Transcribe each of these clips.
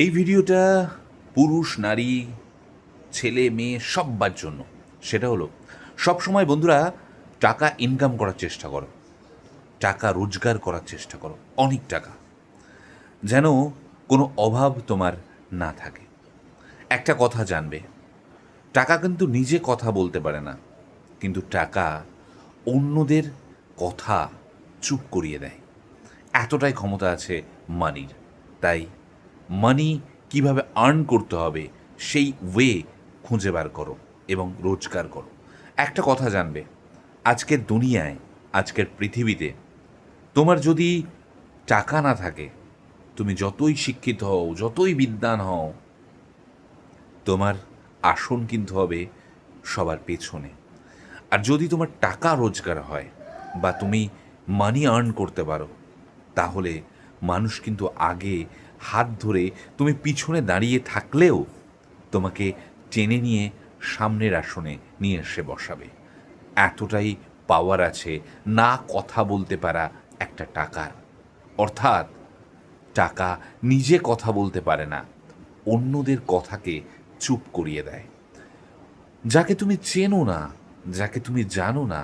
এই ভিডিওটা পুরুষ নারী ছেলে মেয়ে সব্বার জন্য। সেটা হলো, সবসময় বন্ধুরা টাকা ইনকাম করার চেষ্টা করো, টাকা রোজগার করার চেষ্টা করো, অনেক টাকা, যেন কোনো অভাব তোমার না থাকে। একটা কথা জানবে, টাকা কিন্তু নিজে কথা বলতে পারে না, কিন্তু টাকা অন্যদের কথা চুপ করিয়ে দেয়। এতটাই ক্ষমতা আছে মানির। তাই মানি কিভাবে আর্ন করতে হবে সেই ওয়ে খুঁজে বার করো এবং রোজগার করো। একটা কথা জানবে, আজকের দুনিয়ায়, আজকের পৃথিবীতে তোমার যদি টাকা না থাকে, তুমি যতই শিক্ষিত হও, যতই বিদ্বান হও, তোমার আসন কিন্তু হবে সবার পেছনে। আর যদি তোমার টাকা রোজগার হয় বা তুমি মানি আর্ন করতে পারো, তাহলে মানুষ কিন্তু আগে হাত ধরে, তুমি পিছনে দাঁড়িয়ে থাকলেও তোমাকে টেনে নিয়ে সামনের আসনে নিয়ে এসে বসাবে। এতটাই পাওয়ার আছে না কথা বলতে পারা একটা টাকার। অর্থাৎ টাকা নিজে কথা বলতে পারে না, অন্যদের কথাকে চুপ করিয়ে দেয়। যাকে তুমি চেনো না, যাকে তুমি জানো না,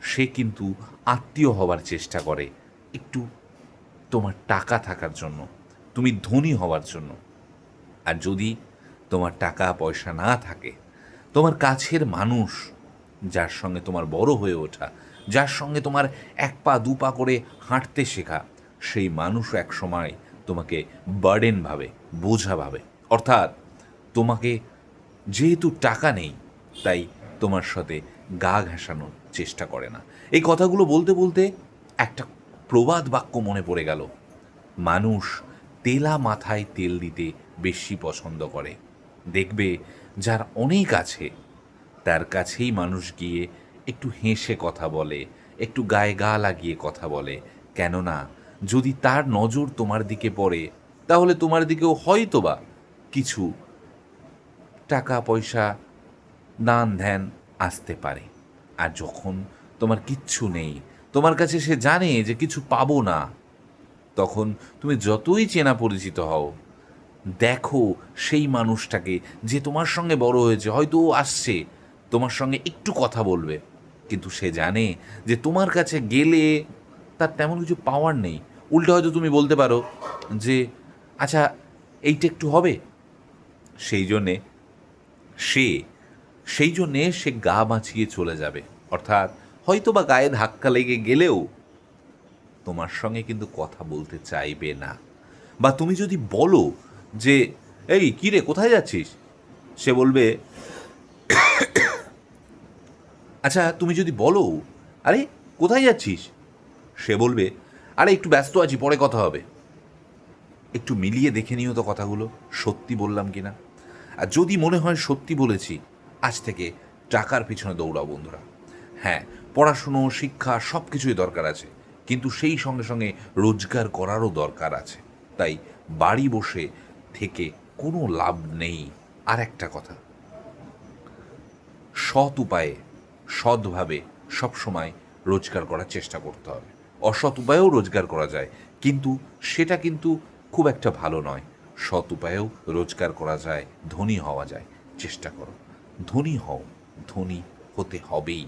সে কিন্তু আত্মীয় হওয়ার চেষ্টা করে একটু তোমার টাকা থাকার জন্য, তুমি ধনী হওয়ার জন্য। আর যদি তোমার টাকা পয়সা না থাকে, তোমার কাছের মানুষ, যার সঙ্গে তোমার বড় হয়ে ওঠা, যার সঙ্গে তোমার এক পা দু পা করে হাঁটতে শেখা, সেই মানুষও এক সময় তোমাকে বার্ডেন ভাবে, বোঝা ভাবে। অর্থাৎ তোমাকে, যেহেতু টাকা নেই, তাই তোমার সাথে গা ঘেঁষানোর চেষ্টা করে না। এই কথাগুলো বলতে বলতে একটা প্রবাদ বাক্য মনে পড়ে গেল, মানুষ তেলা মাথায় তেল দিতে বেশি পছন্দ করে। দেখবে যার অনেক আছে, তার কাছেই মানুষ গিয়ে একটু হেসে কথা বলে, একটু গায়ে গা লাগিয়ে কথা বলে। কেননা যদি তার নজর তোমার দিকে পড়ে, তাহলে তোমার দিকেও হয়তোবা কিছু টাকা পয়সা, দান ধ্যান আসতে পারে। আর যখন তোমার কিচ্ছু নেই, তোমার কাছে সে জানে যে কিছু পাবো না, তখন তুমি যতই চেনা পরিচিত হও, দেখো সেই মানুষটাকে যে তোমার সঙ্গে বড় হয়েছে, হয়তো ও আসছে তোমার সঙ্গে একটু কথা বলবে, কিন্তু সে জানে যে তোমার কাছে গেলে তার তেমন কিছু পাওয়ার নেই। উল্টো হয়তো তুমি বলতে পারো যে আচ্ছা, এইটা একটু হবে। সেই জন্যে সে সে গা বাঁচিয়ে চলে যাবে। অর্থাৎ হয়তো বা গায়ে ধাক্কা লেগে গেলেও তোমার সঙ্গে কিন্তু কথা বলতে চাইবে না। বা তুমি যদি বলো যে এই কী রে, কোথায় যাচ্ছিস, সে বলবে আচ্ছা, তুমি যদি বলো আরে কোথায় যাচ্ছিস, সে বলবে আরে একটু ব্যস্ত আছি, পরে কথা হবে। একটু মিলিয়ে দেখে নিও তো কথাগুলো সত্যি বললাম কিনা। আর যদি মনে হয় সত্যি বলেছি, আজ থেকে টাকার পিছনে দৌড়াও বন্ধুরা। হ্যাঁ, পড়াশুনো, শিক্ষা সব কিছুই দরকার আছে, কিন্তু সেই সঙ্গে সঙ্গে রোজগার করারও দরকার আছে। তাই বাড়ি বসে থেকে কোনো লাভ নেই। আর একটা কথা, সৎ উপায়ে, সৎভাবে সবসময় রোজগার করার চেষ্টা করতে হবে। অসৎ উপায়েও রোজগার করা যায়, কিন্তু সেটা কিন্তু খুব একটা ভালো নয়। সৎ উপায়েও রোজগার করা যায়, ধনী হওয়া যায়। চেষ্টা করো, ধনী হও, ধনী হতে হবেই।